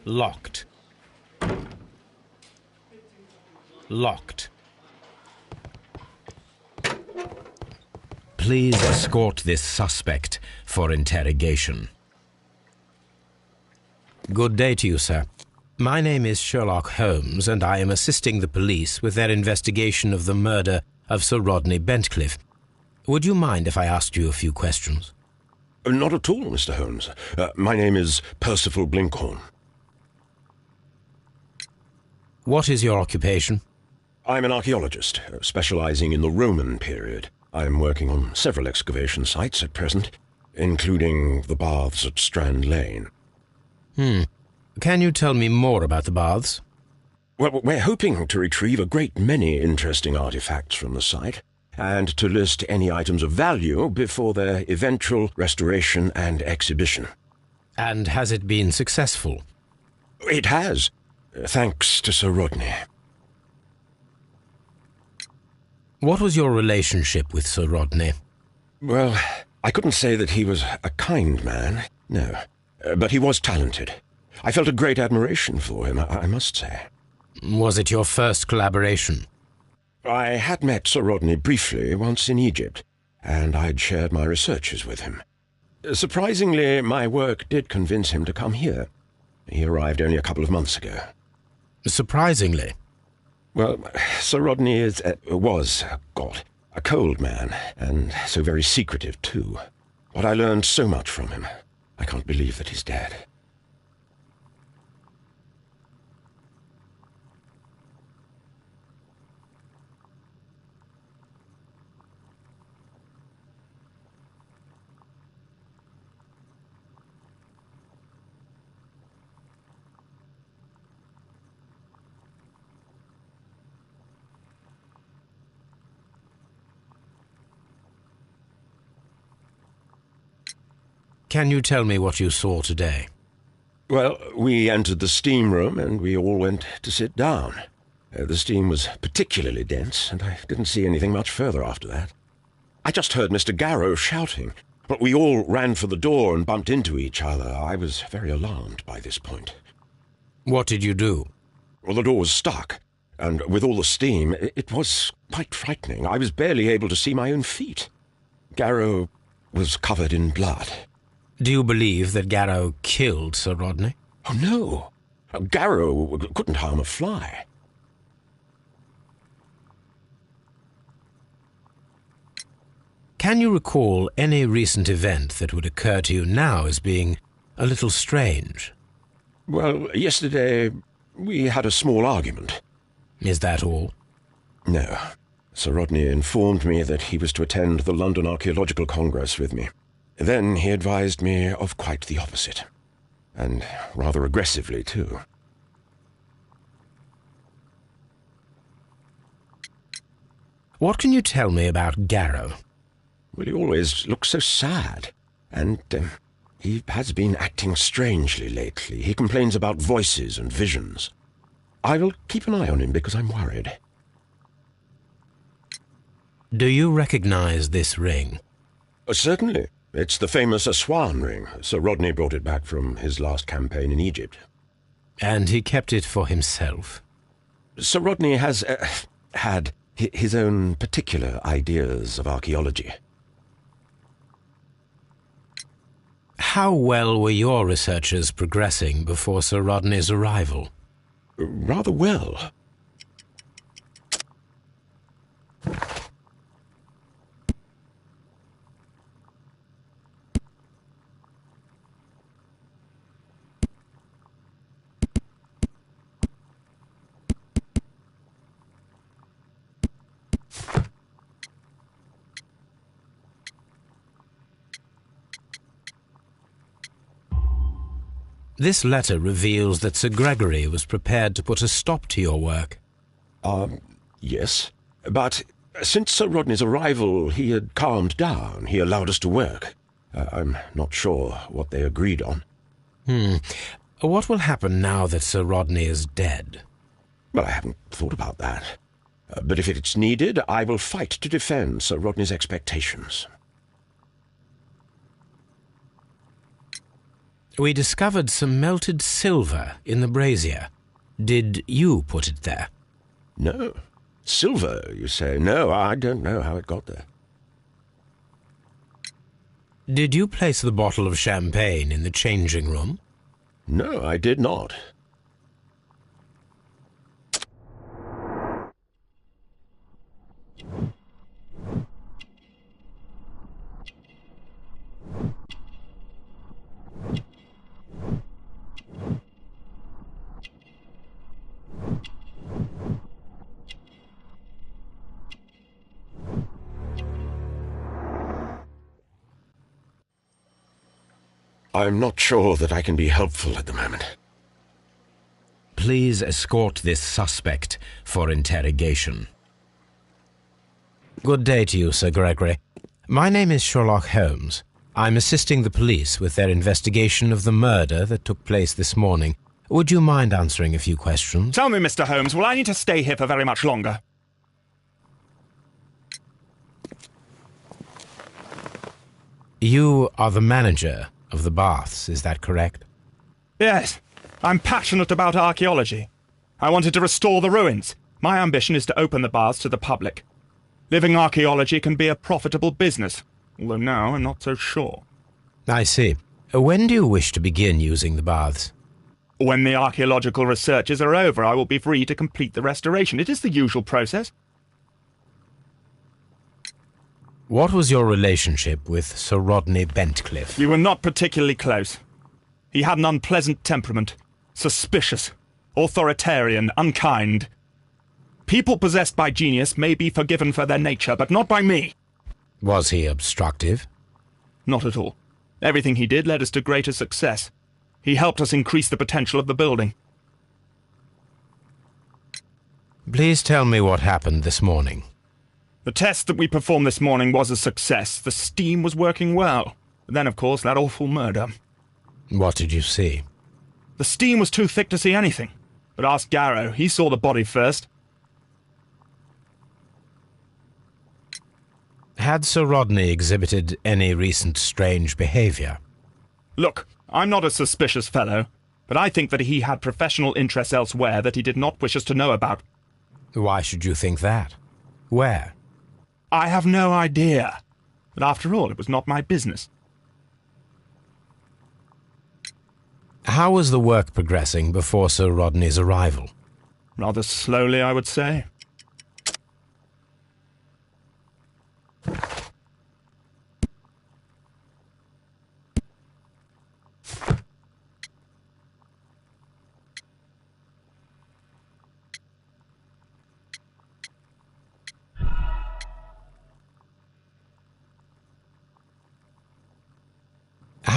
Locked. Locked. Please escort this suspect for interrogation. Good day to you, sir. My name is Sherlock Holmes, and I am assisting the police with their investigation of the murder of Sir Rodney Bentcliffe. Would you mind if I asked you a few questions? Not at all, Mr. Holmes. My name is Percival Blinkhorn. What is your occupation? I'm an archaeologist, specializing in the Roman period. I'm working on several excavation sites at present, including the baths at Strand Lane. Can you tell me more about the baths? Well, we're hoping to retrieve a great many interesting artifacts from the site, and to list any items of value before their eventual restoration and exhibition. And has it been successful? It has, thanks to Sir Rodney. What was your relationship with Sir Rodney? Well, I couldn't say that he was a kind man, no. But he was talented. I felt a great admiration for him, I must say. Was it your first collaboration? I had met Sir Rodney briefly once in Egypt, and I'd shared my researches with him. Surprisingly, my work did convince him to come here. He arrived only a couple of months ago. Surprisingly? Well, Sir Rodney was a cold man, and so very secretive too. But I learned so much from him. I can't believe that he's dead. Can you tell me what you saw today? Well, we entered the steam room and we all went to sit down. The steam was particularly dense, and I didn't see anything much further after that. I just heard Mr. Garrow shouting, but we all ran for the door and bumped into each other. I was very alarmed by this point. What did you do? Well, the door was stuck, and with all the steam, it was quite frightening. I was barely able to see my own feet. Garrow was covered in blood. Do you believe that Garrow killed Sir Rodney? Oh, no. Garrow couldn't harm a fly. Can you recall any recent event that would occur to you now as being a little strange? Well, yesterday we had a small argument. Is that all? No. Sir Rodney informed me that he was to attend the London Archaeological Congress with me. Then he advised me of quite the opposite, and rather aggressively, too. What can you tell me about Garrow? Well, he always looks so sad, and he has been acting strangely lately. He complains about voices and visions. I will keep an eye on him because I'm worried. Do you recognize this ring? Certainly. It's the famous Aswan ring. Sir Rodney brought it back from his last campaign in Egypt. And he kept it for himself? Sir Rodney has had his own particular ideas of archaeology. How well were your researches progressing before Sir Rodney's arrival? Rather well. This letter reveals that Sir Gregory was prepared to put a stop to your work. Yes. But since Sir Rodney's arrival, he had calmed down. He allowed us to work. I'm not sure what they agreed on. What will happen now that Sir Rodney is dead? Well, I haven't thought about that. But if it's needed, I will fight to defend Sir Rodney's expectations. We discovered some melted silver in the brazier. Did you put it there? No. Silver, you say? No, I don't know how it got there. Did you place the bottle of champagne in the changing room? No, I did not. I'm not sure that I can be helpful at the moment. Please escort this suspect for interrogation. Good day to you, Sir Gregory. My name is Sherlock Holmes. I'm assisting the police with their investigation of the murder that took place this morning. Would you mind answering a few questions? Tell me, Mr. Holmes, will I need to stay here for very much longer? You are the manager of the baths, is that correct? Yes. I'm passionate about archaeology. I wanted to restore the ruins. My ambition is to open the baths to the public. Living archaeology can be a profitable business, although now I'm not so sure. I see. When do you wish to begin using the baths? When the archaeological researches are over, I will be free to complete the restoration. It is the usual process. What was your relationship with Sir Rodney Bentcliffe? We were not particularly close. He had an unpleasant temperament, suspicious, authoritarian, unkind. People possessed by genius may be forgiven for their nature, but not by me. Was he obstructive? Not at all. Everything he did led us to greater success. He helped us increase the potential of the building. Please tell me what happened this morning. The test that we performed this morning was a success. The steam was working well. But then, of course, that awful murder. What did you see? The steam was too thick to see anything. But ask Garrow. He saw the body first. Had Sir Rodney exhibited any recent strange behavior? Look, I'm not a suspicious fellow, but I think that he had professional interests elsewhere that he did not wish us to know about. Why should you think that? Where? I have no idea. But after all, it was not my business. How was the work progressing before Sir Rodney's arrival? Rather slowly, I would say.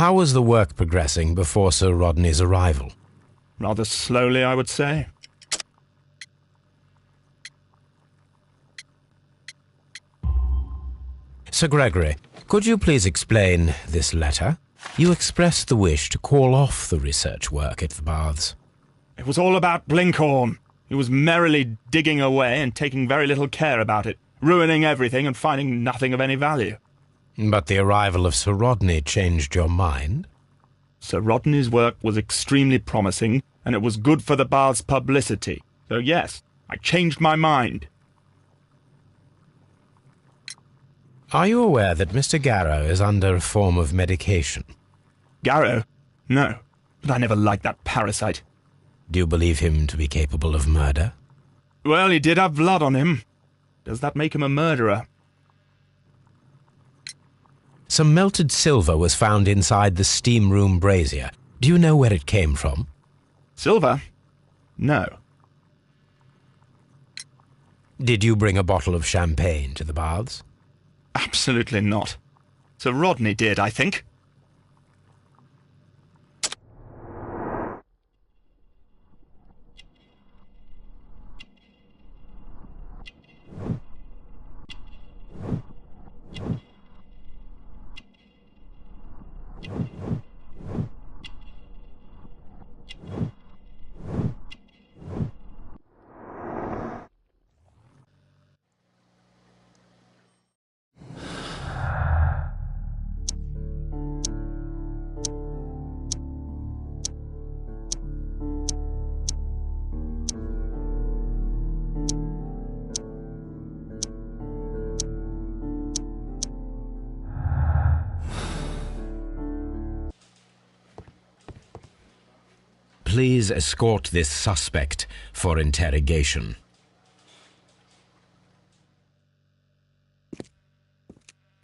How was the work progressing before Sir Rodney's arrival? Rather slowly, I would say. Sir Gregory, could you please explain this letter? You expressed the wish to call off the research work at the baths. It was all about Blinkhorn. He was merrily digging away and taking very little care about it, ruining everything and finding nothing of any value. But the arrival of Sir Rodney changed your mind? Sir Rodney's work was extremely promising, and it was good for the bath's publicity. So yes, I changed my mind. Are you aware that Mr. Garrow is under a form of medication? Garrow? No, but I never liked that parasite. Do you believe him to be capable of murder? Well, he did have blood on him. Does that make him a murderer? Some melted silver was found inside the steam room brazier. Do you know where it came from? Silver? No. Did you bring a bottle of champagne to the baths? Absolutely not. Sir Rodney did, I think. Please escort this suspect for interrogation.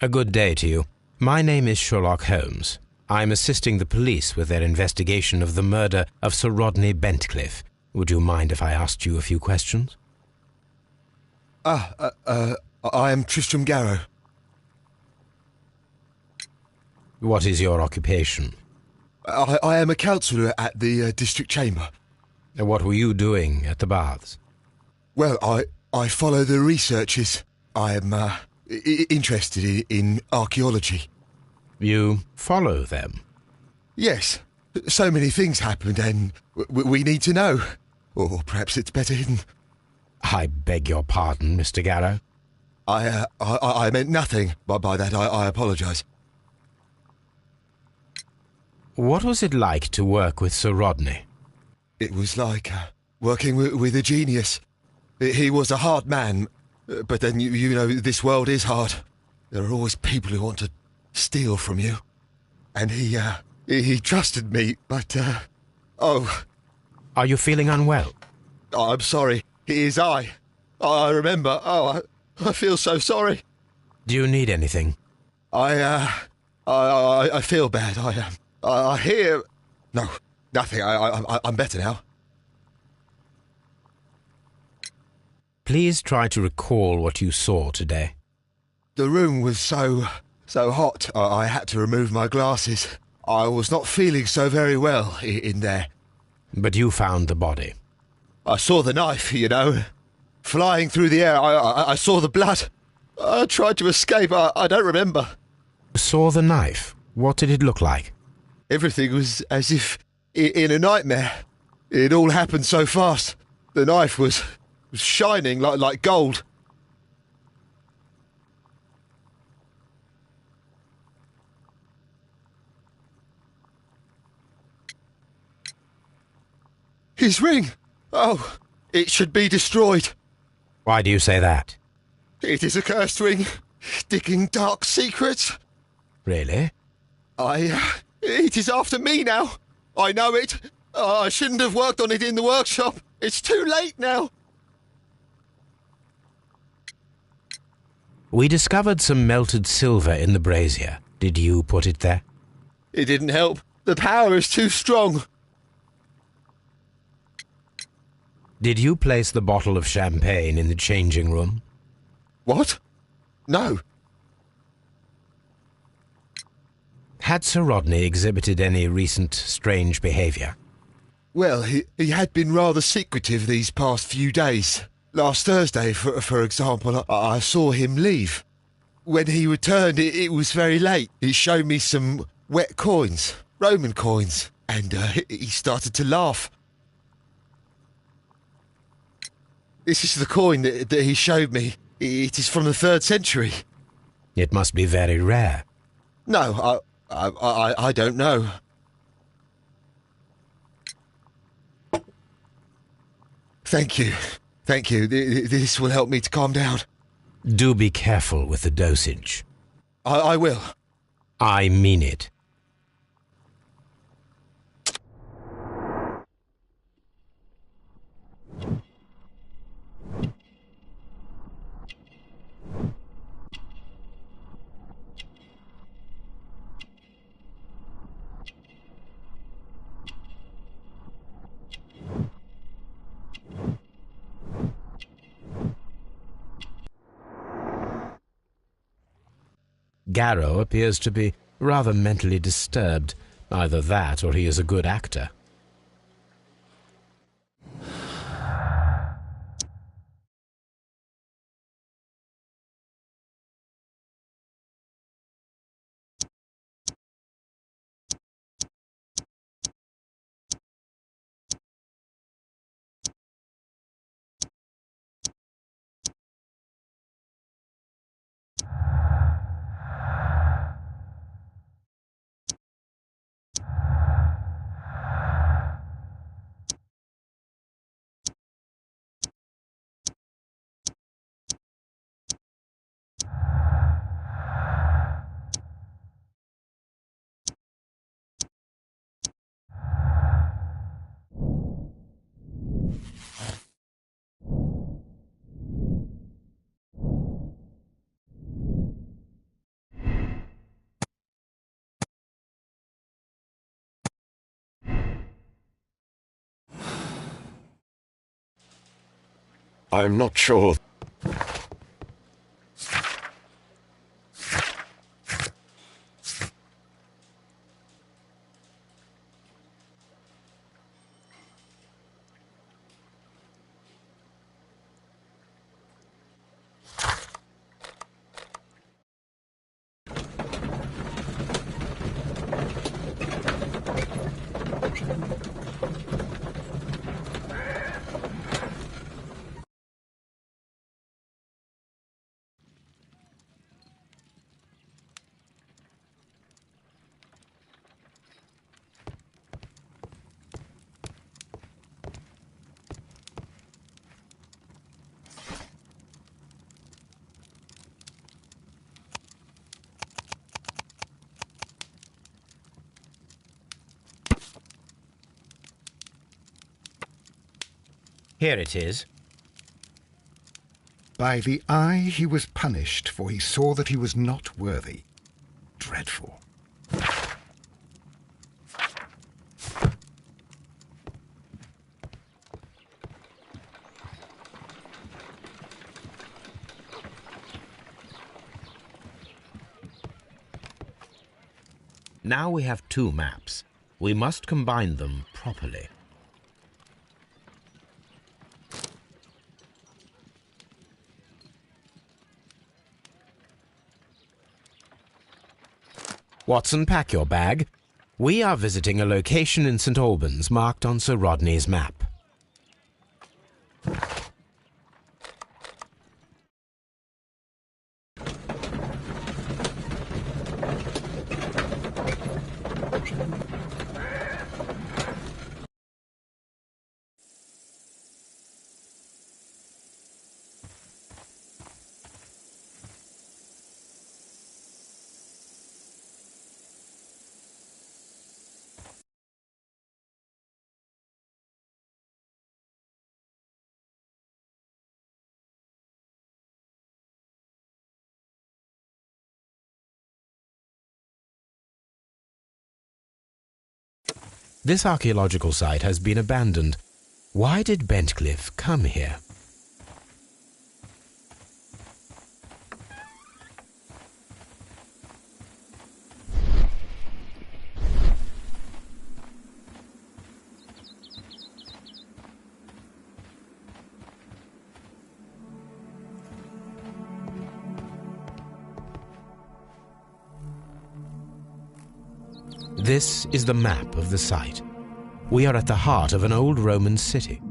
A good day to you. My name is Sherlock Holmes. I'm assisting the police with their investigation of the murder of Sir Rodney Bentcliffe. Would you mind if I asked you a few questions? I am Tristram Garrow. What is your occupation? I am a counsellor at the district chamber. What were you doing at the baths? Well, I follow the researches. I am interested in archaeology. You follow them? Yes. So many things happened and we need to know. Or perhaps it's better hidden. I beg your pardon, Mr. Garrow. I meant nothing by that. I apologise. What was it like to work with Sir Rodney? It was like working with a genius. He was a hard man, but then, you know, this world is hard. There are always people who want to steal from you. And he trusted me, but, oh... Are you feeling unwell? I'm sorry. It is I. I remember. Oh, I feel so sorry. Do you need anything? I feel bad. I hear... No, nothing. I'm better now. Please try to recall what you saw today. The room was so hot, I had to remove my glasses. I was not feeling so very well in there. But you found the body. I saw the knife, you know, flying through the air. I saw the blood. I tried to escape. I don't remember. Saw the knife? What did it look like? Everything was as if in a nightmare. It all happened so fast. The knife was shining like gold. His ring! Oh, it should be destroyed. Why do you say that? It is a cursed ring, digging dark secrets. Really? It is after me now. I know it. I shouldn't have worked on it in the workshop. It's too late now. We discovered some melted silver in the brazier. Did you put it there? It didn't help. The power is too strong. Did you place the bottle of champagne in the changing room? What? No. Had Sir Rodney exhibited any recent strange behaviour? Well, he had been rather secretive these past few days. Last Thursday, for example, I saw him leave. When he returned, it was very late. He showed me some wet coins, Roman coins, and he started to laugh. This is the coin that he showed me. It is from the 3rd century. It must be very rare. No, I don't know. Thank you. Thank you. This will help me to calm down. Do be careful with the dosage. I will. I mean it. Garrow appears to be rather mentally disturbed. Either that or he is a good actor. I'm not sure. Here it is. By the eye he was punished, for he saw that he was not worthy. Dreadful. Now we have two maps. We must combine them properly. Watson, pack your bag. We are visiting a location in St. Albans marked on Sir Rodney's map. This archaeological site has been abandoned. Why did Bentcliffe come here? This is the map of the site. We are at the heart of an old Roman city.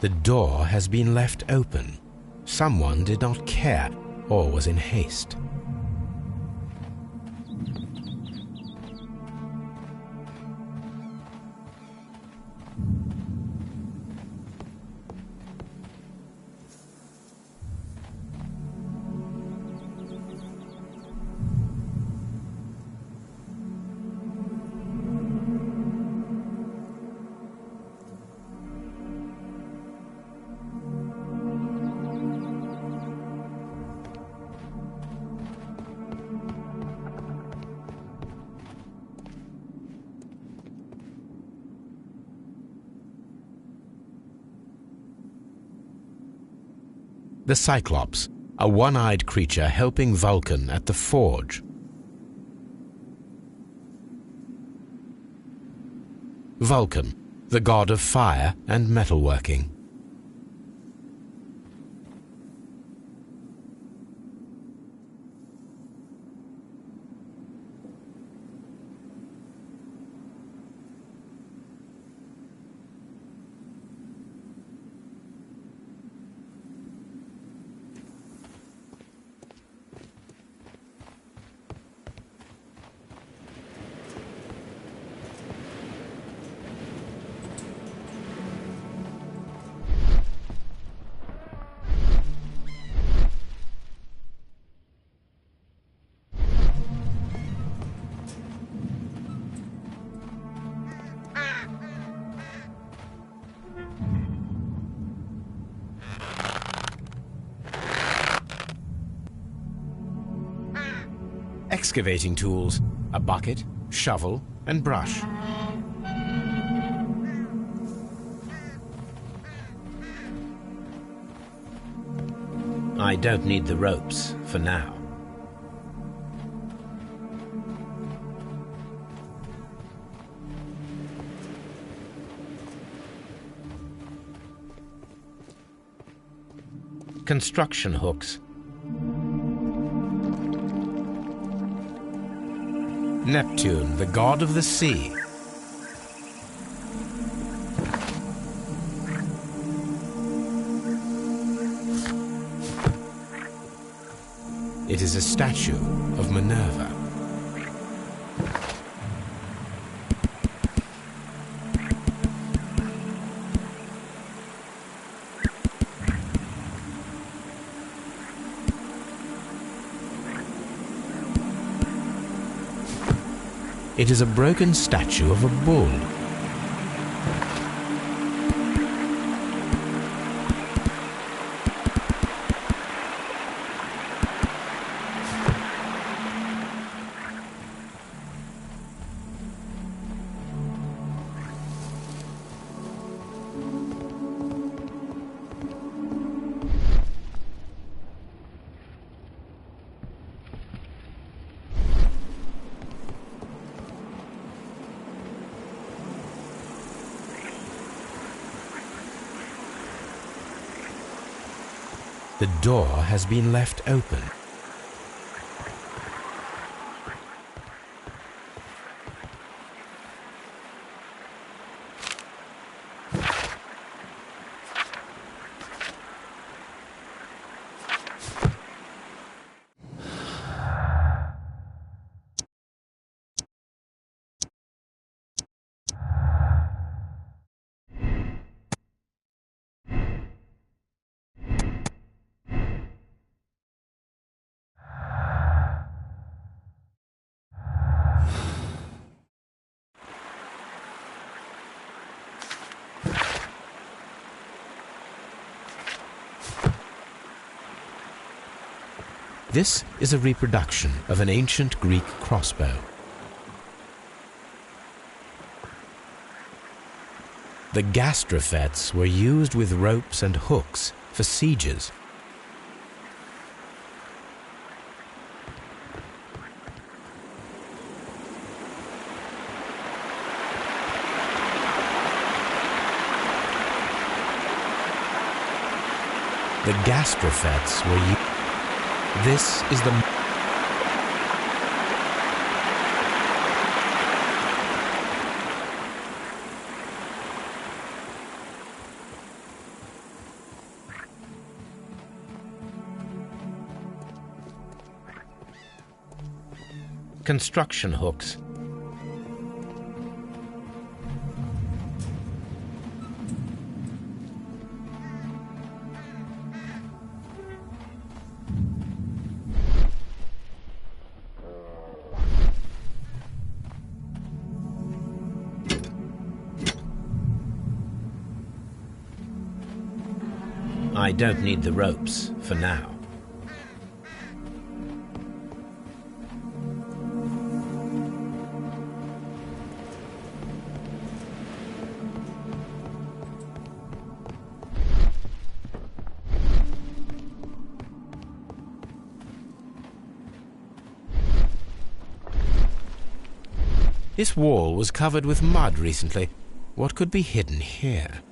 The door has been left open. Someone did not care or was in haste. The Cyclops, a one-eyed creature helping Vulcan at the forge. Vulcan, the god of fire and metalworking. excavating tools, a bucket, shovel, and brush. I don't need the ropes for now. Construction hooks. Neptune, the god of the sea. It is a statue of Minerva. It is a broken statue of a bull. The door has been left open. This is a reproduction of an ancient Greek crossbow. The gastrofets were used with ropes and hooks for sieges. The gastrofets were used. This is the construction hooks. I don't need the ropes for now. This wall was covered with mud recently. What could be hidden here?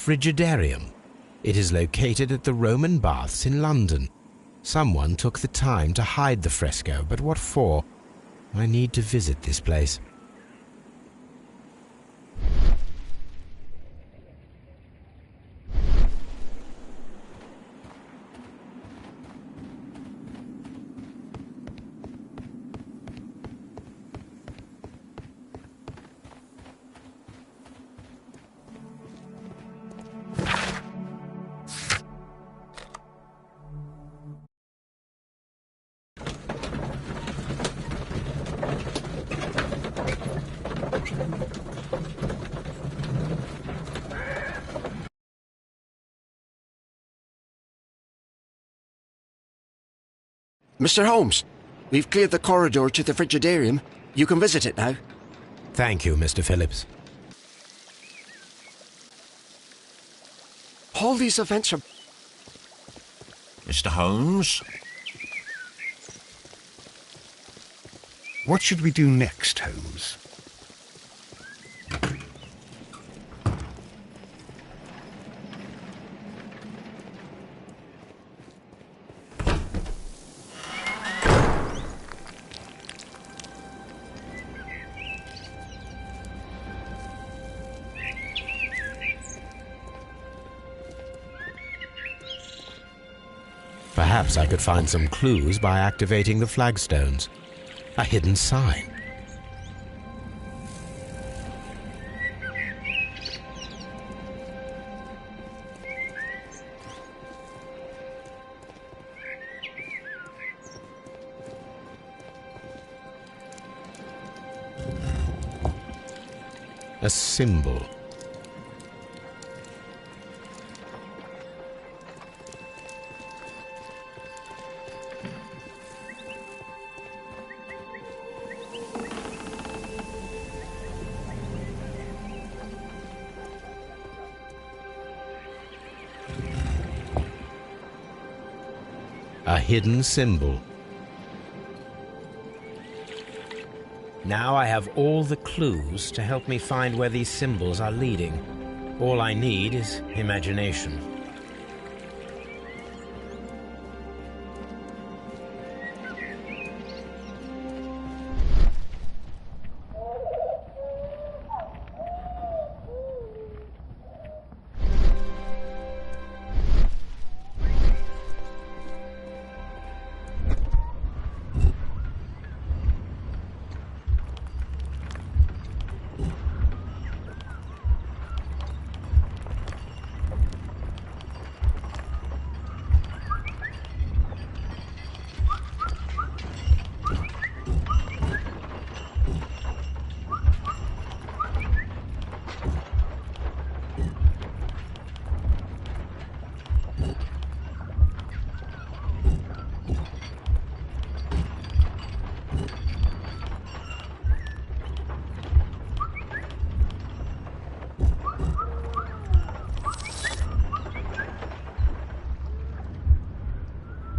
Frigidarium. It is located at the Roman Baths in London. Someone took the time to hide the fresco, but what for? I need to visit this place. Mr. Holmes, we've cleared the corridor to the Frigidarium. You can visit it now. Thank you, Mr. Phillips. All these events are... Mr. Holmes? What should we do next, Holmes? Perhaps I could find some clues by activating the flagstones. A hidden sign. A symbol. A hidden symbol. Now I have all the clues to help me find where these symbols are leading. All I need is imagination.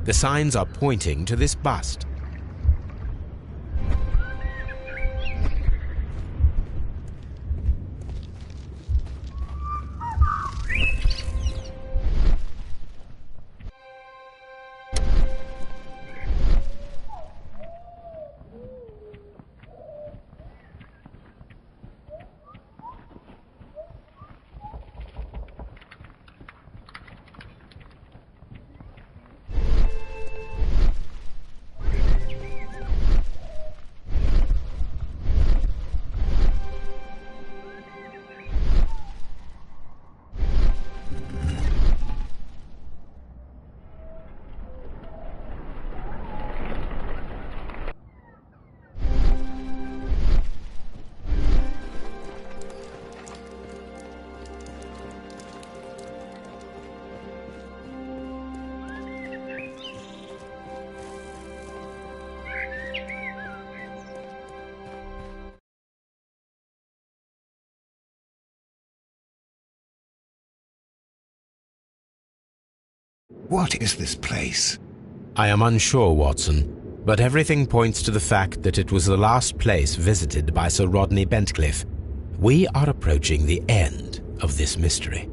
The signs are pointing to this bust. What is this place? I am unsure, Watson, but everything points to the fact that it was the last place visited by Sir Rodney Bentcliffe. We are approaching the end of this mystery.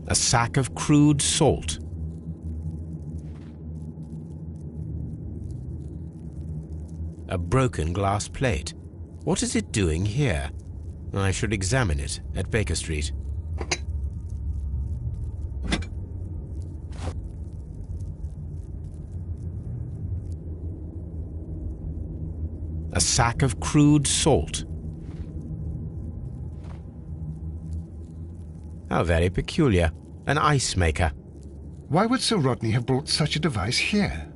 A sack of crude salt. A broken glass plate. What is it doing here? I should examine it at Baker Street. A sack of crude salt. How very peculiar. An ice maker. Why would Sir Rodney have brought such a device here?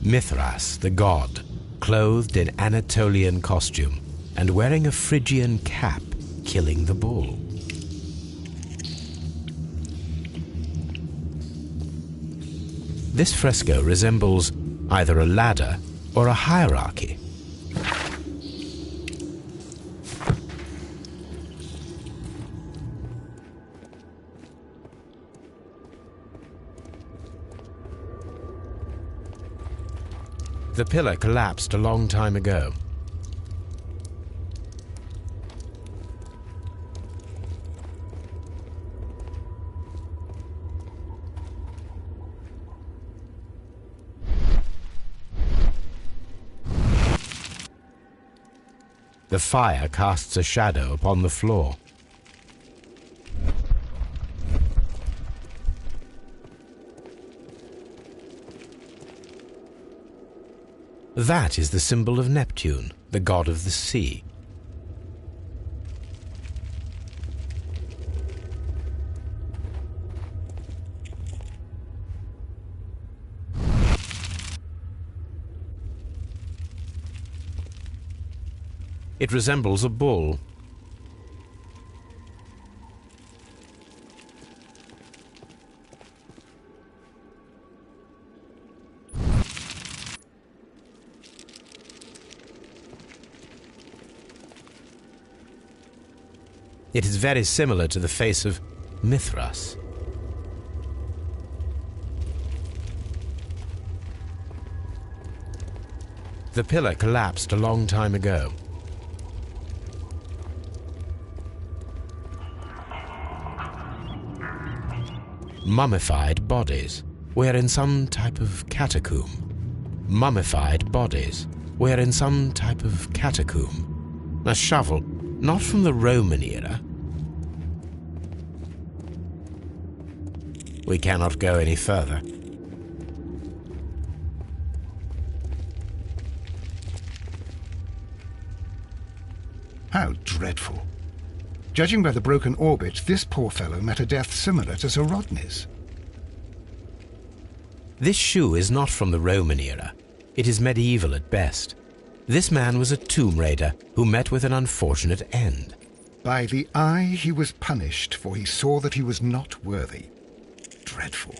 Mithras, the god, clothed in Anatolian costume and wearing a Phrygian cap, killing the bull. This fresco resembles either a ladder or a hierarchy. The pillar collapsed a long time ago. The fire casts a shadow upon the floor. That is the symbol of Neptune, the god of the sea. It resembles a bull. It is very similar to the face of Mithras. The pillar collapsed a long time ago. Mummified bodies. We're in some type of catacomb. Mummified bodies. We're in some type of catacomb. A shovel, not from the Roman era. We cannot go any further. How dreadful. Judging by the broken orbit, this poor fellow met a death similar to Sir Rodney's. This shoe is not from the Roman era. It is medieval at best. This man was a tomb raider who met with an unfortunate end. By the eye he was punished, for he saw that he was not worthy. Dreadful.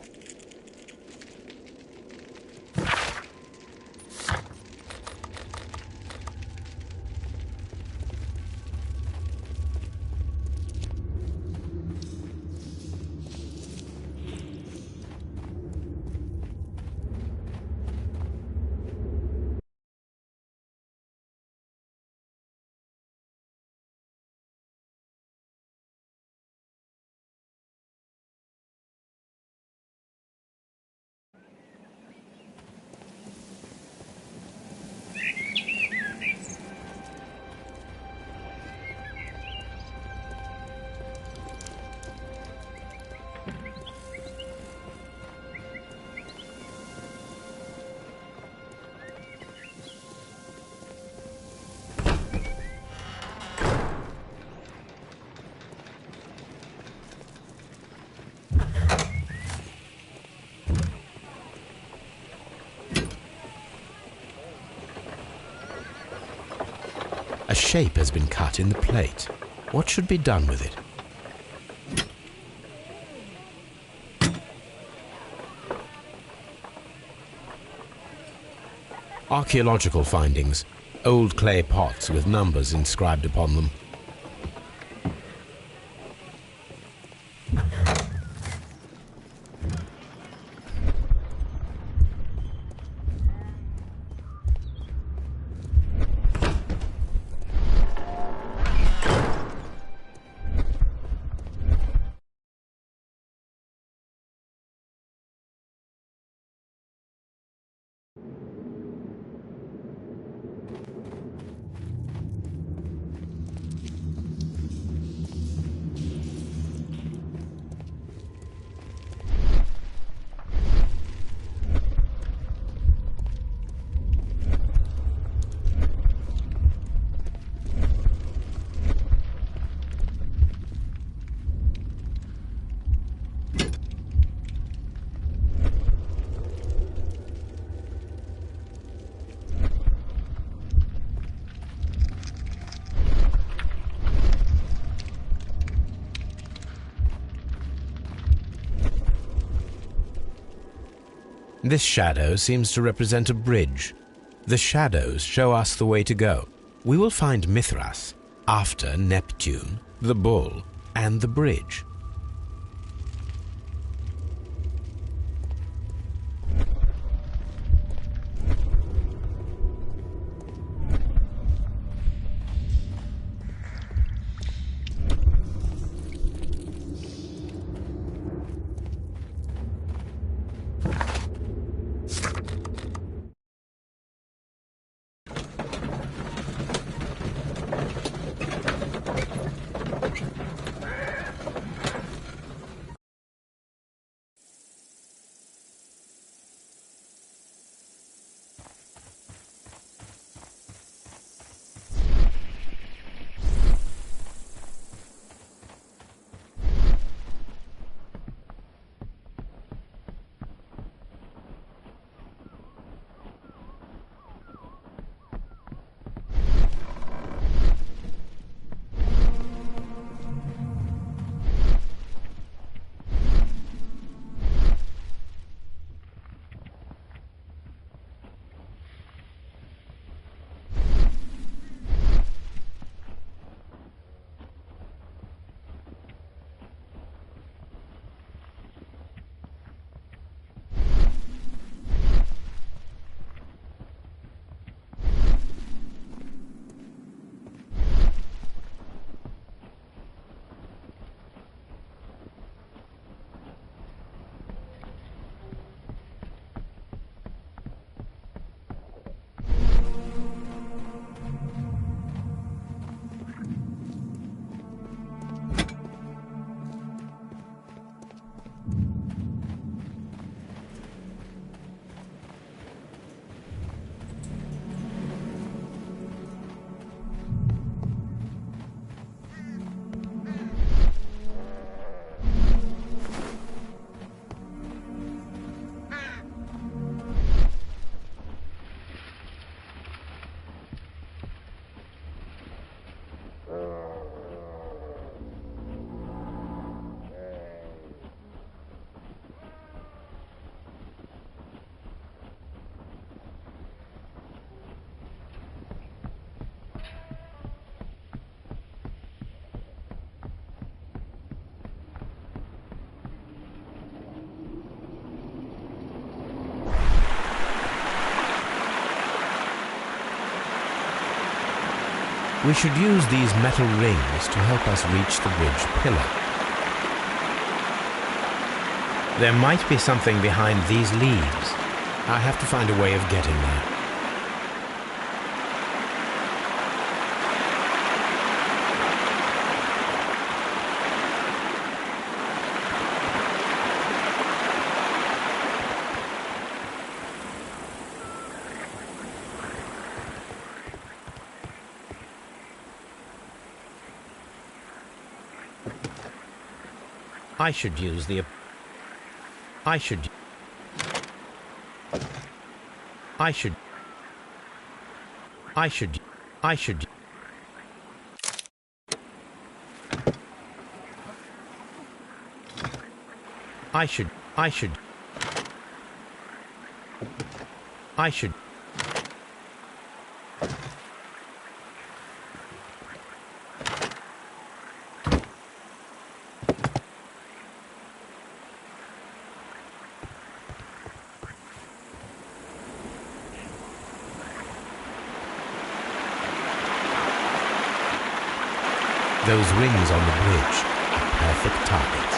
A shape has been cut in the plate. What should be done with it? Archaeological findings. Old clay pots with numbers inscribed upon them. This shadow seems to represent a bridge. The shadows show us the way to go. We will find Mithras after Neptune, the bull, and the bridge. We should use these metal rings to help us reach the bridge pillar. There might be something behind these leaves. I have to find a way of getting there. I should use the... I should... I should... I should... I should... I should... I should... I should... Those rings on the bridge are perfect targets.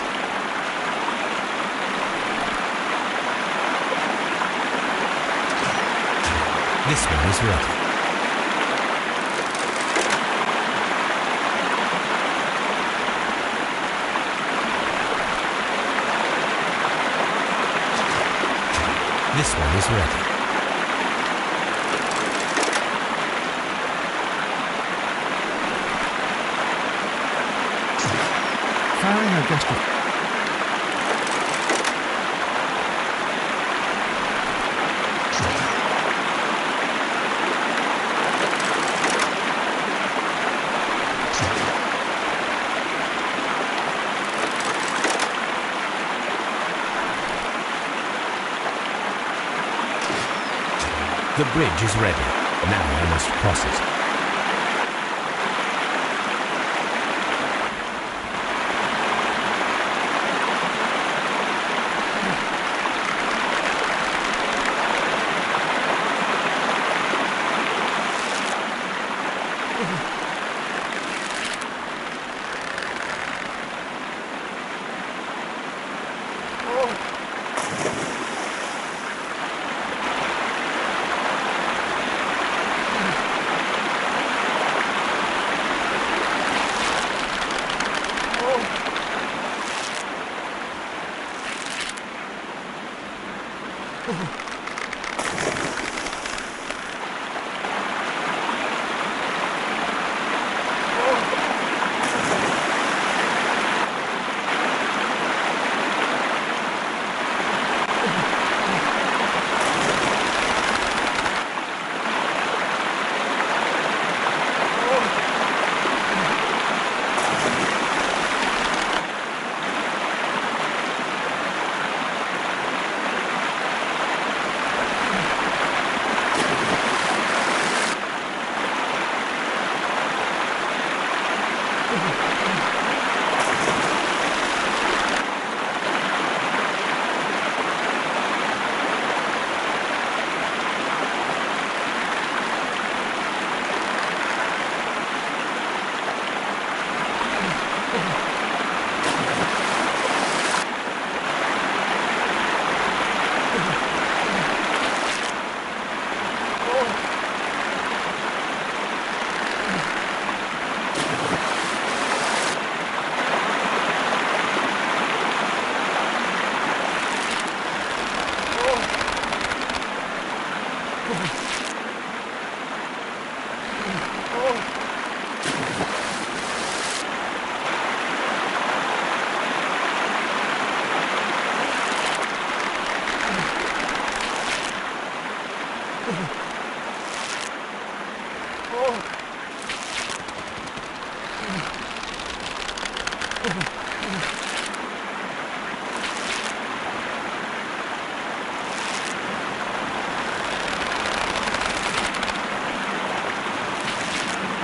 This one is ready. This one is ready. Firing a gust of... The bridge is ready. Now I must cross it.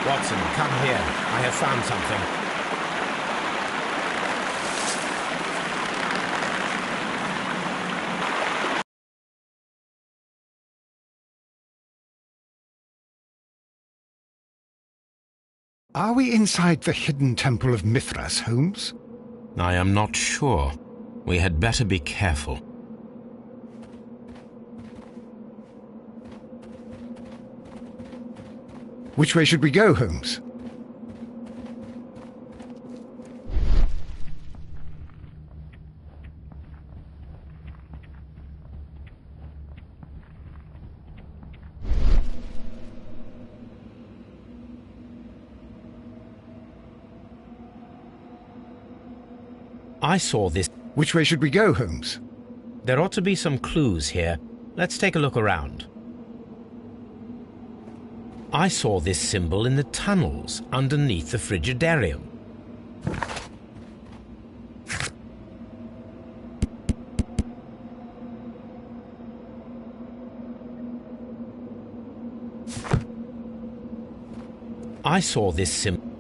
Watson, come here. I have found something. Are we inside the hidden temple of Mithras, Holmes? I am not sure. We had better be careful. Which way should we go, Holmes? I saw this. Which way should we go, Holmes? There ought to be some clues here. Let's take a look around. I saw this symbol in the tunnels underneath the Frigidarium. I saw this symbol.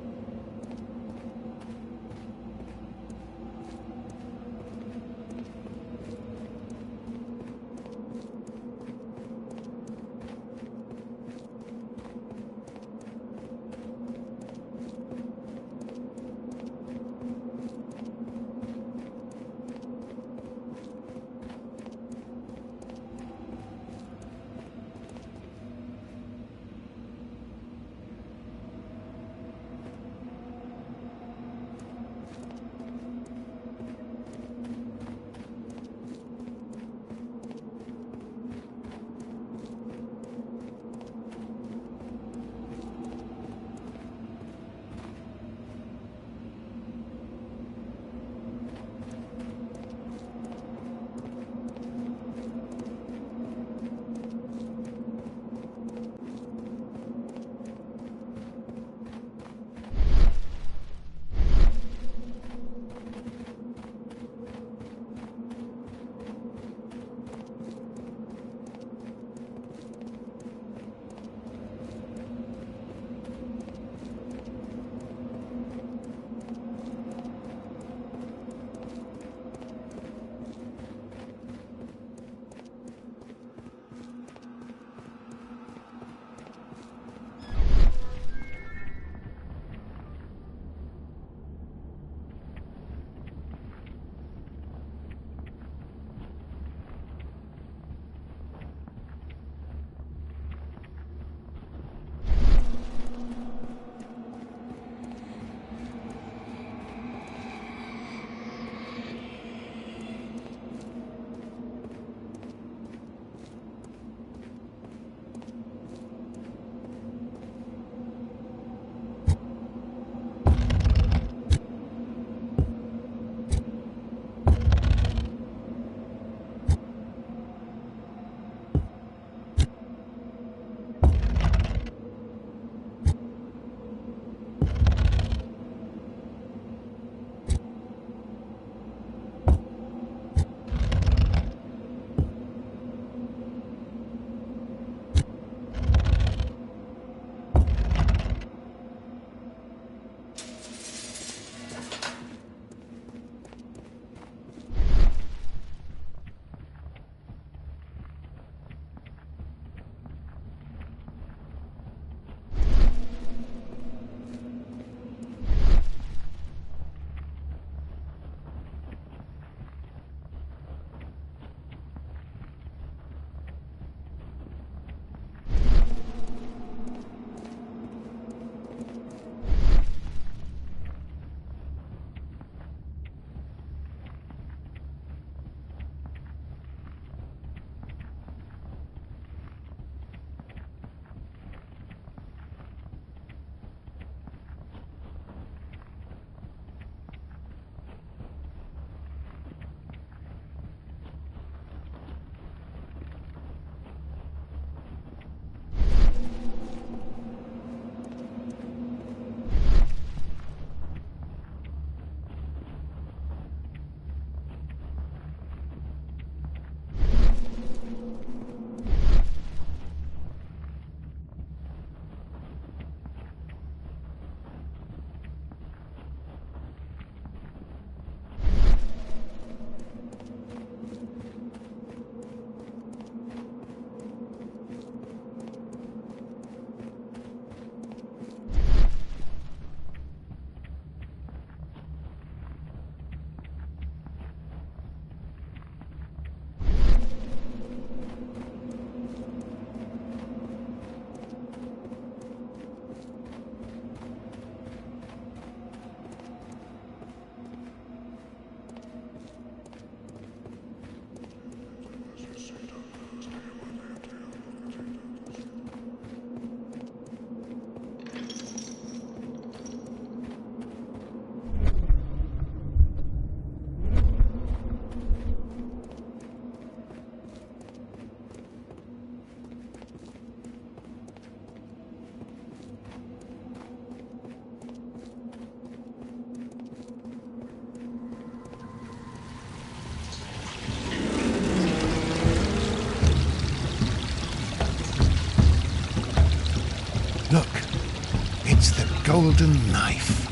golden knife.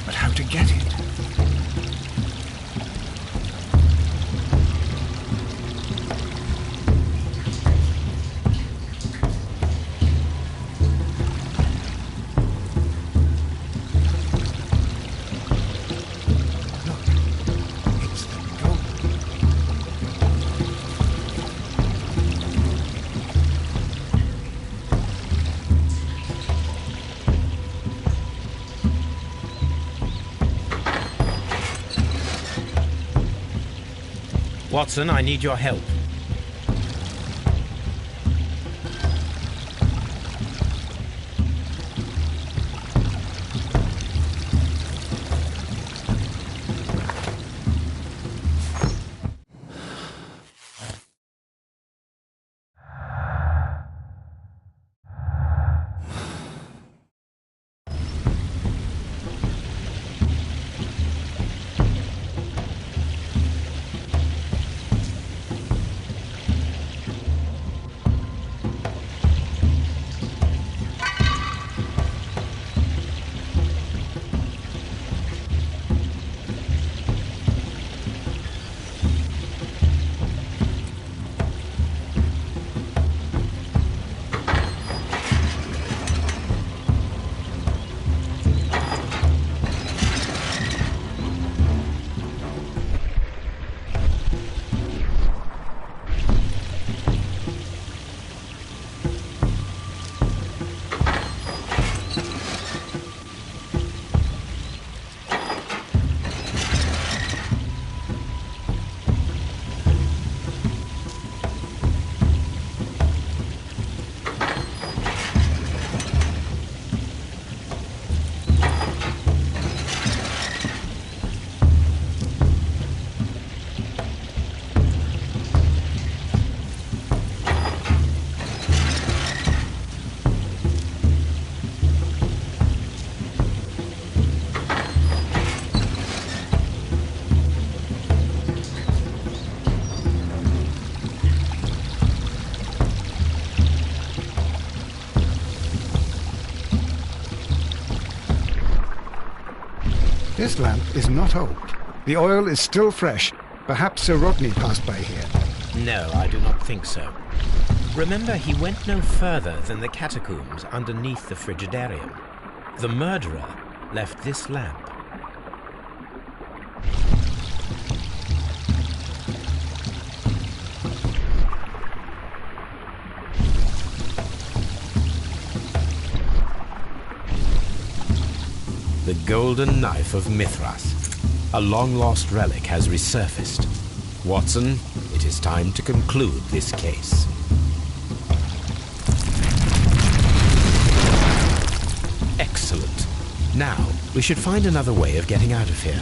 But how to get it? Watson, I need your help. This lamp is not old. The oil is still fresh. Perhaps Sir Rodney passed by here. No, I do not think so. Remember, he went no further than the catacombs underneath the frigidarium. The murderer left this lamp. The golden knife of Mithras. A long-lost relic has resurfaced. Watson, it is time to conclude this case. Excellent. Now, we should find another way of getting out of here.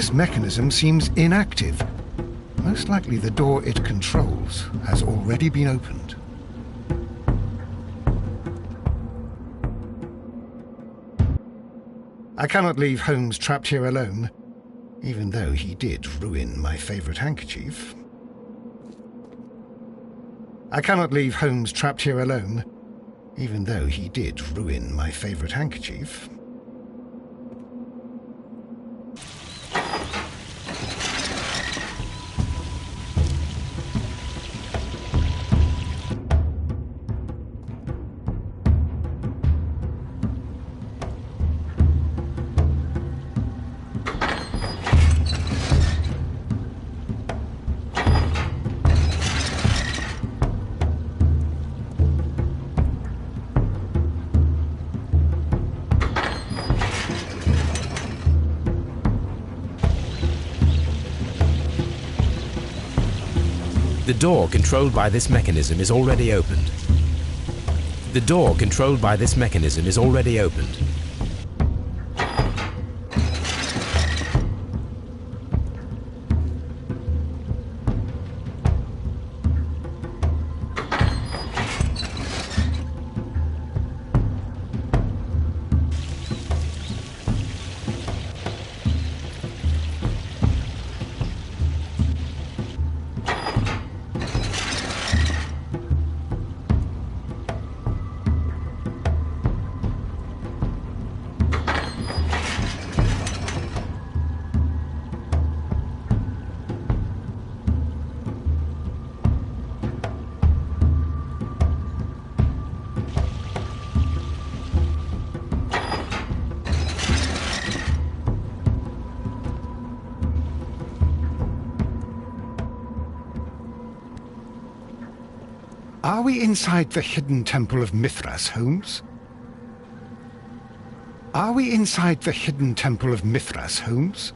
this mechanism seems inactive. Most likely the door it controls has already been opened. I cannot leave Holmes trapped here alone, even though he did ruin my favourite handkerchief. I cannot leave Holmes trapped here alone, even though he did ruin my favourite handkerchief. The door controlled by this mechanism is already opened. The door controlled by this mechanism is already opened. Are we inside the hidden temple of Mithras, Holmes? Are we inside the hidden temple of Mithras, Holmes?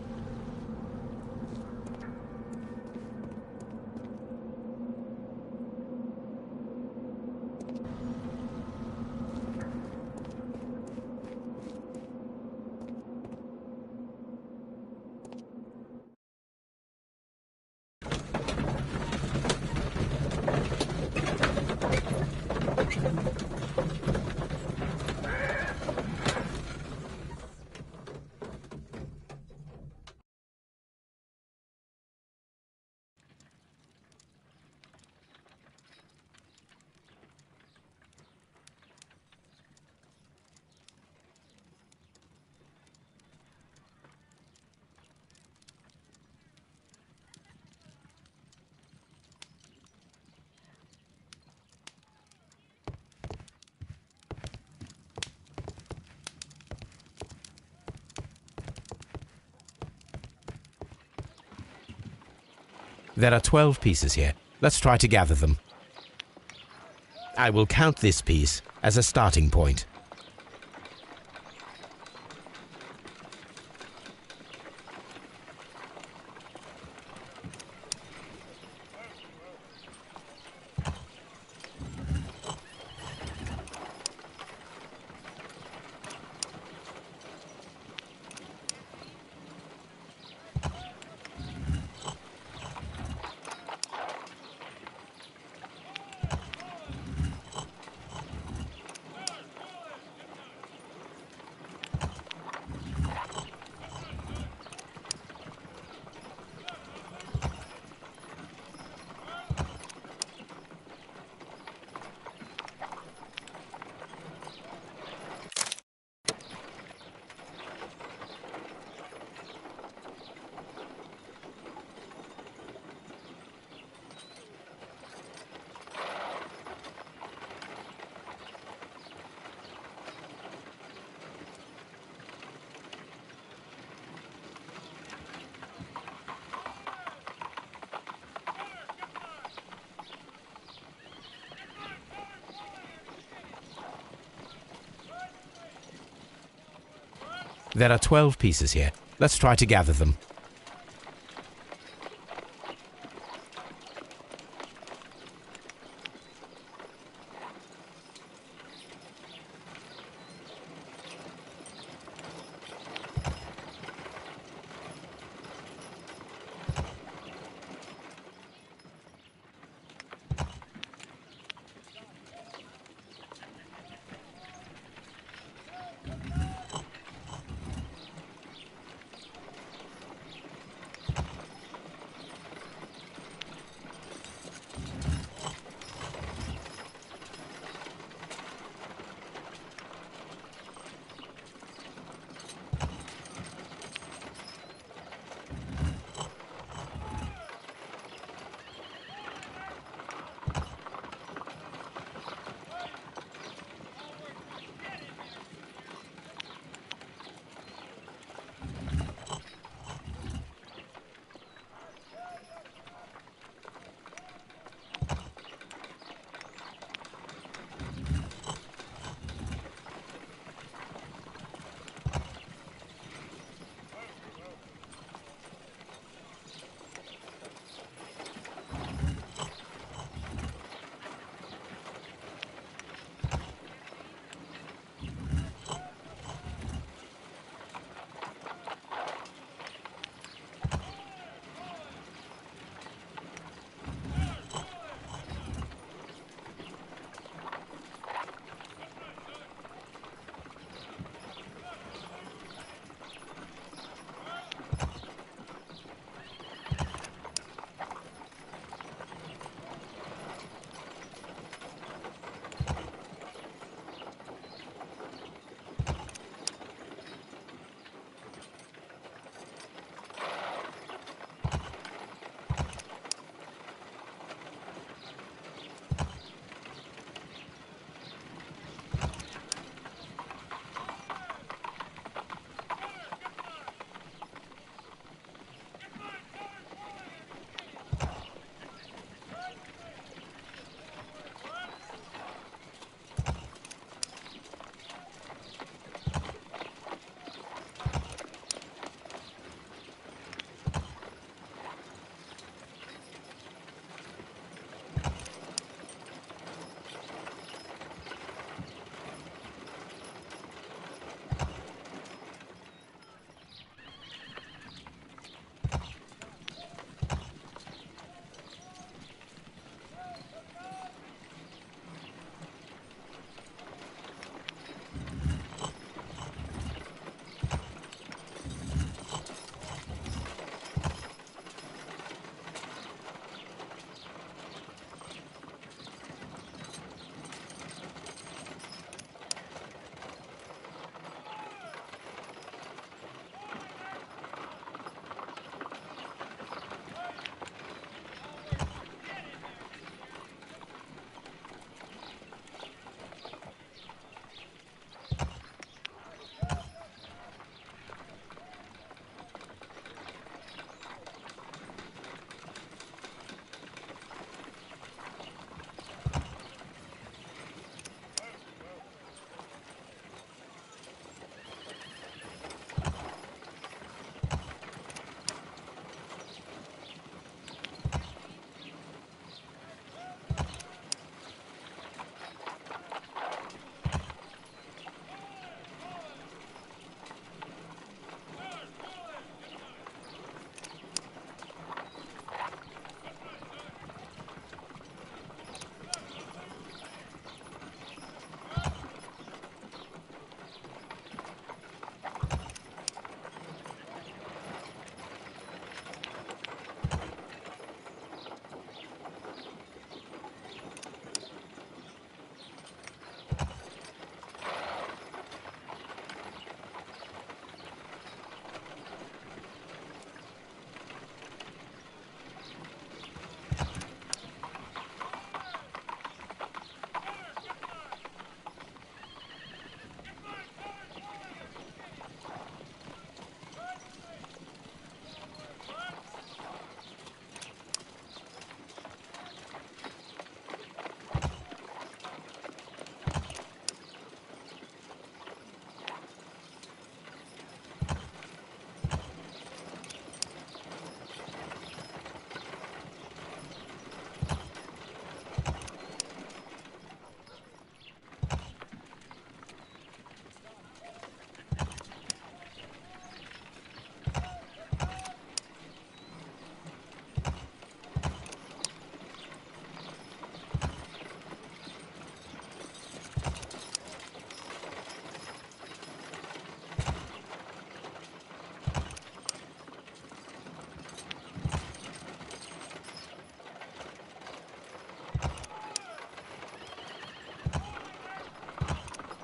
There are 12 pieces here. Let's try to gather them. I will count this piece as a starting point. There are 12 pieces here. Let's try to gather them.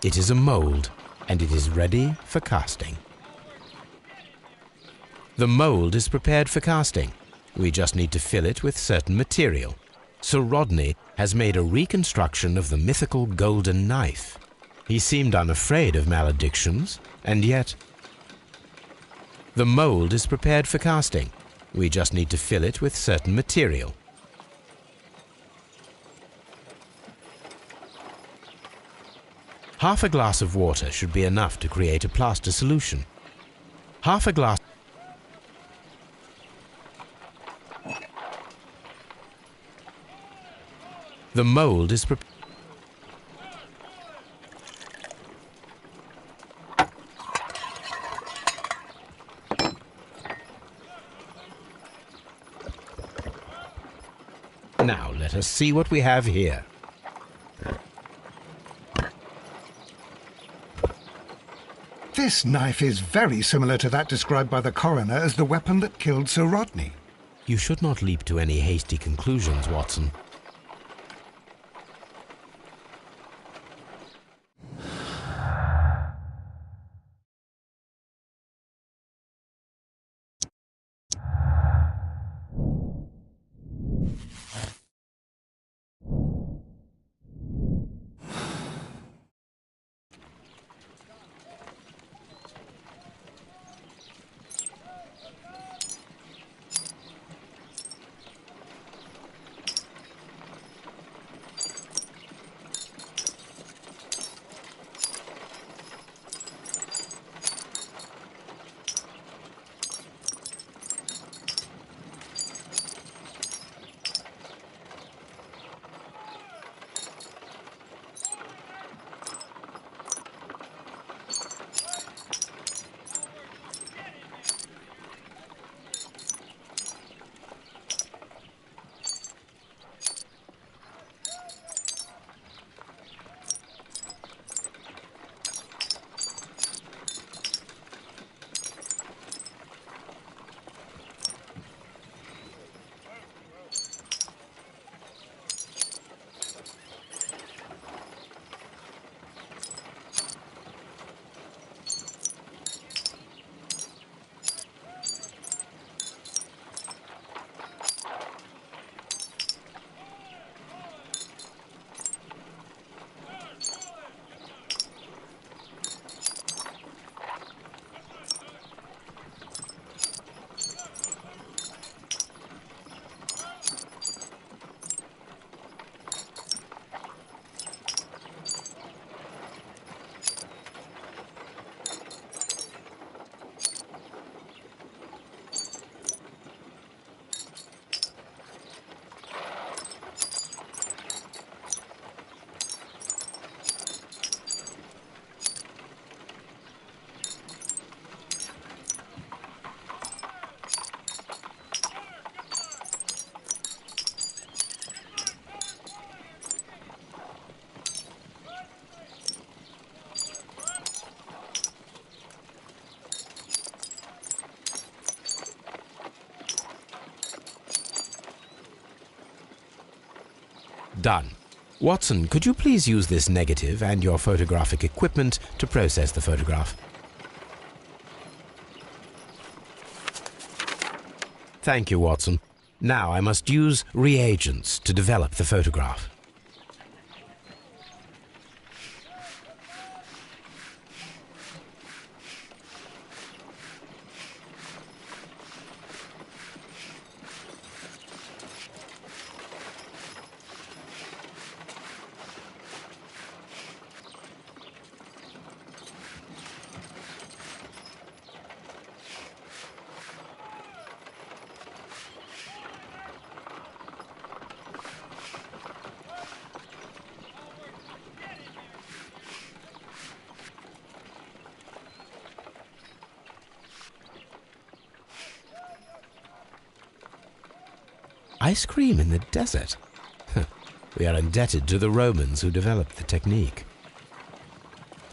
It is a mould, and it is ready for casting. The mould is prepared for casting. We just need to fill it with certain material. Sir Rodney has made a reconstruction of the mythical golden knife. He seemed unafraid of maledictions, and yet... The mould is prepared for casting. We just need to fill it with certain material. Half a glass of water should be enough to create a plaster solution. Half a glass... The mould is prepared. Now let us see what we have here. This knife is very similar to that described by the coroner as the weapon that killed Sir Rodney. You should not leap to any hasty conclusions, Watson. Done. Watson, could you please use this negative and your photographic equipment to process the photograph? Thank you, Watson. Now I must use reagents to develop the photograph. Ice cream in the desert? We are indebted to the Romans who developed the technique.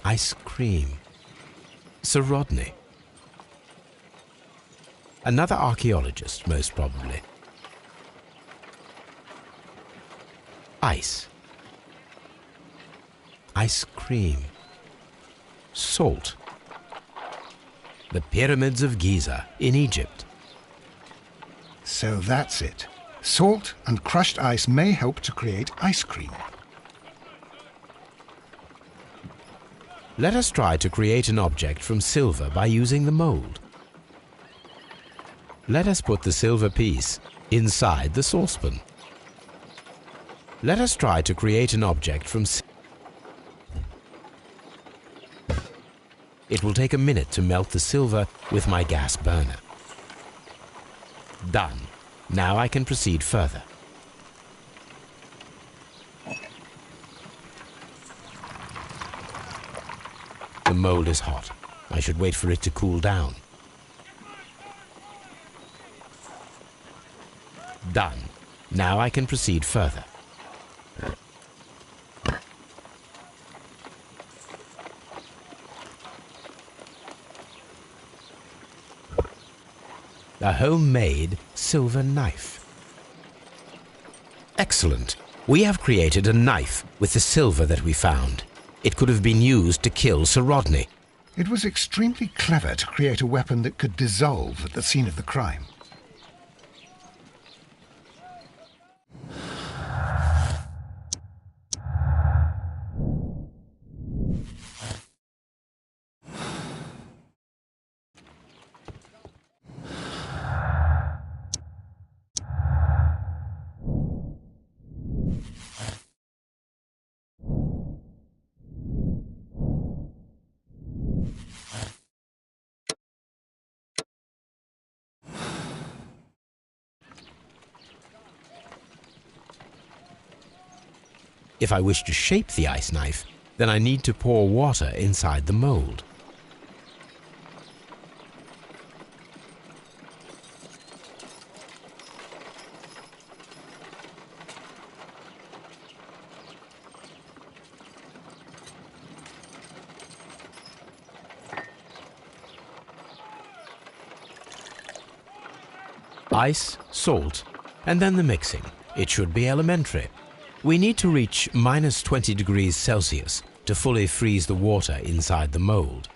Ice cream. Sir Rodney. Another archaeologist, most probably. Ice. Ice cream. salt. The pyramids of Giza in Egypt. So that's it. Salt and crushed ice may help to create ice cream. Let us try to create an object from silver by using the mold. Let us put the silver piece inside the saucepan. Let us try to create an object from It will take a minute to melt the silver with my gas burner. Done. Now I can proceed further. The mold is hot. I should wait for it to cool down. Done. Now I can proceed further. A homemade silver knife. Excellent. We have created a knife with the silver that we found. It could have been used to kill Sir Rodney. It was extremely clever to create a weapon that could dissolve at the scene of the crime. If I wish to shape the ice knife, then I need to pour water inside the mold. Ice, salt, and then the mixing. It should be elementary. We need to reach -20 degrees Celsius to fully freeze the water inside the mold.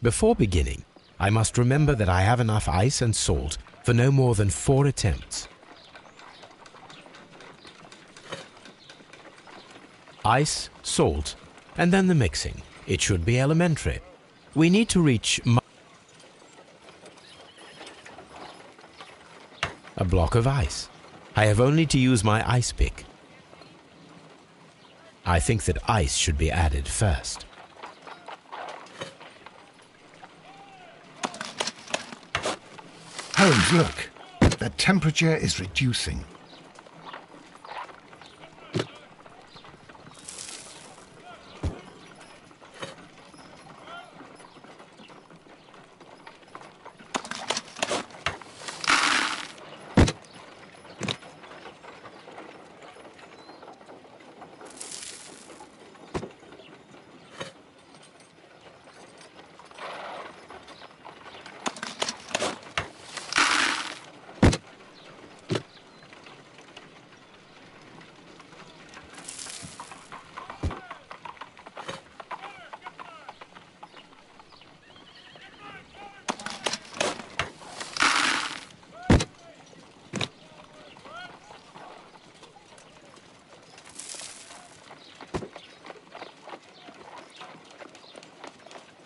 Before beginning, I must remember that I have enough ice and salt for no more than 4 attempts. Ice, salt, and then the mixing. It should be elementary. We need to reach a block of ice. I have only to use my ice pick. I think that ice should be added first. Holmes, look. The temperature is reducing.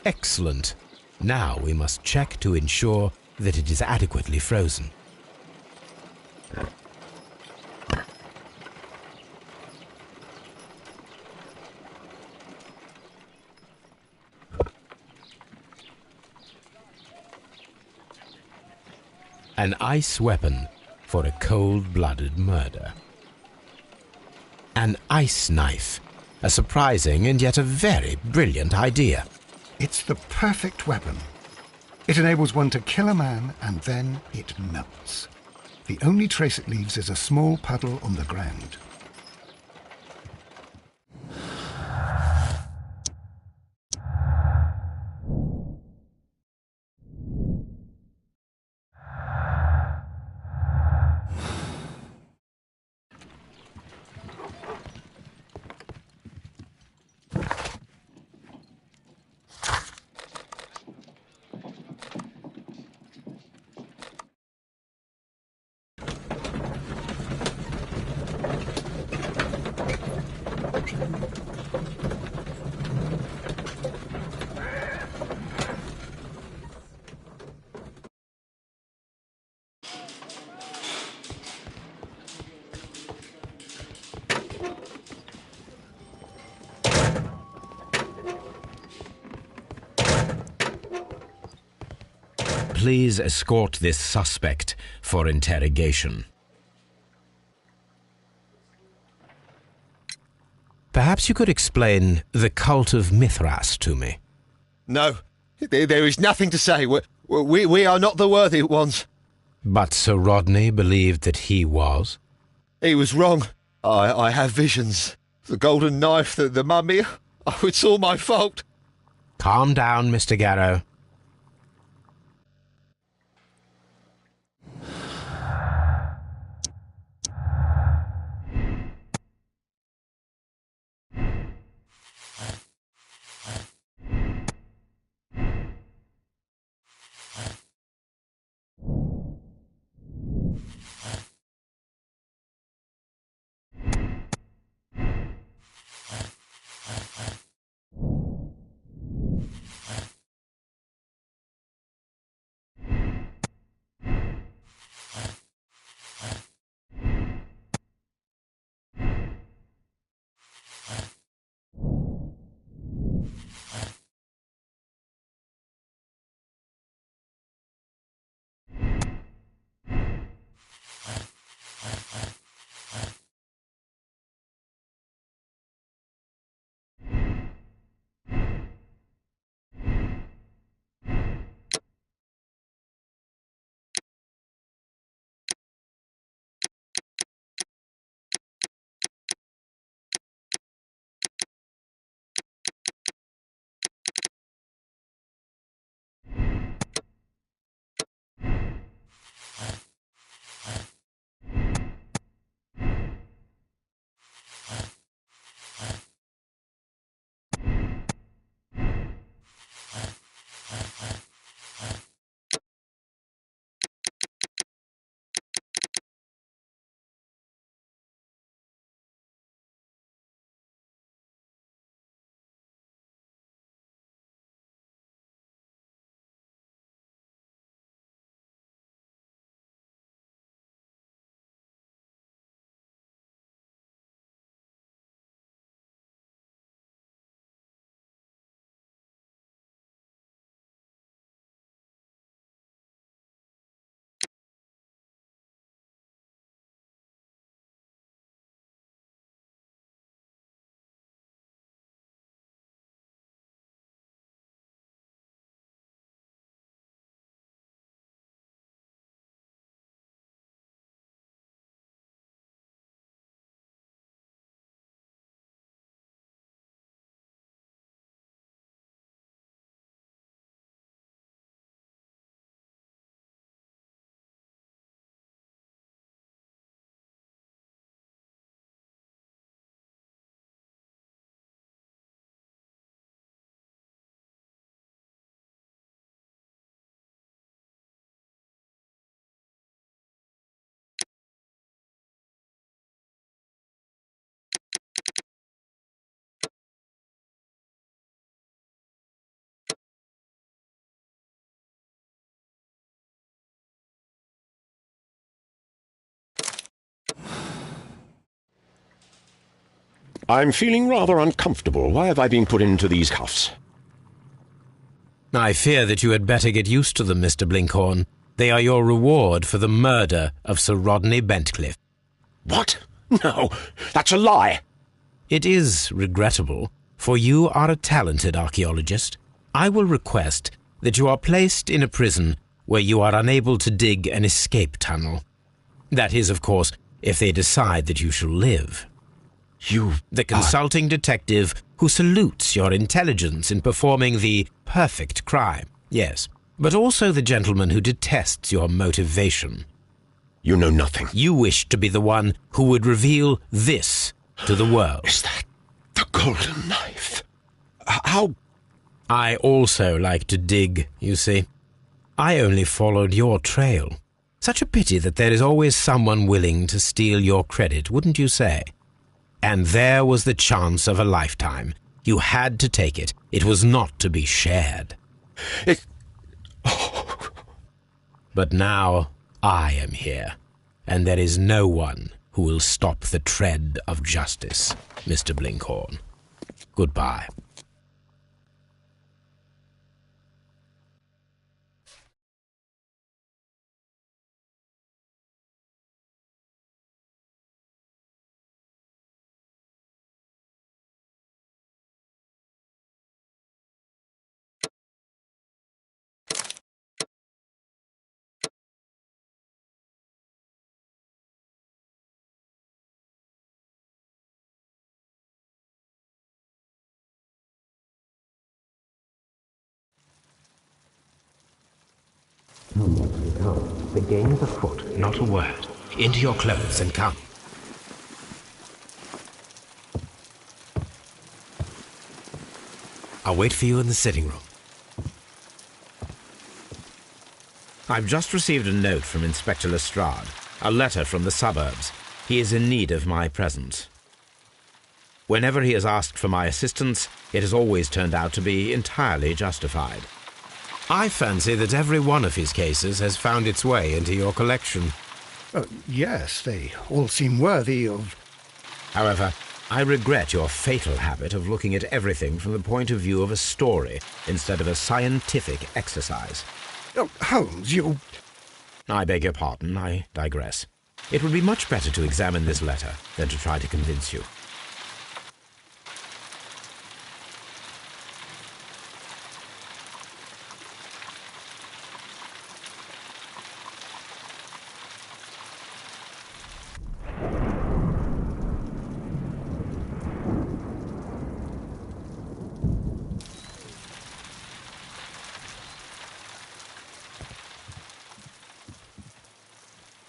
Excellent. Now we must check to ensure that it is adequately frozen. An ice weapon for a cold-blooded murder. An ice knife. A surprising and yet a very brilliant idea. It's the perfect weapon. It enables one to kill a man and then it melts. The only trace it leaves is a small puddle on the ground. please escort this suspect for interrogation. Perhaps you could explain the cult of Mithras to me. No, there is nothing to say. We are not the worthy ones. But Sir Rodney believed that he was. He was wrong. I have visions. The golden knife, the mummy. Oh, it's all my fault. Calm down, Mr. Garrow. I'm feeling rather uncomfortable. Why have I been put into these cuffs? I fear that you had better get used to them, Mr. Blinkhorn. They are your reward for the murder of Sir Rodney Bentcliffe. What? No, that's a lie. It is regrettable, for you are a talented archaeologist. I will request that you are placed in a prison where you are unable to dig an escape tunnel. That is, of course, if they decide that you shall live. The consulting detective who salutes your intelligence in performing the perfect crime, yes, but also the gentleman who detests your motivation. You know nothing. You wish to be the one who would reveal this to the world. Is that the golden knife? How? I also like to dig, you see. I only followed your trail. Such a pity that there is always someone willing to steal your credit, wouldn't you say? And there was the chance of a lifetime. You had to take it. It was not to be shared. But now I am here, and there is no one who will stop the tread of justice, Mr. Blinkhorn. Goodbye. No, the game is afoot, not a word. Into your clothes and come. I'll wait for you in the sitting room. I've just received a note from Inspector Lestrade, a letter from the suburbs. He is in need of my presence. Whenever he has asked for my assistance, it has always turned out to be entirely justified. I fancy that every one of his cases has found its way into your collection. Yes, they all seem worthy of... However, I regret your fatal habit of looking at everything from the point of view of a story instead of a scientific exercise. Oh, Holmes, you... I beg your pardon, I digress. It would be much better to examine this letter than to try to convince you.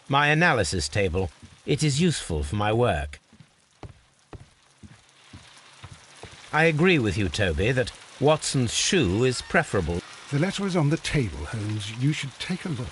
My analysis table. It is useful for my work. I agree with you, Toby, that Watson's shoe is preferable. The letter is on the table, Holmes. You should take a look.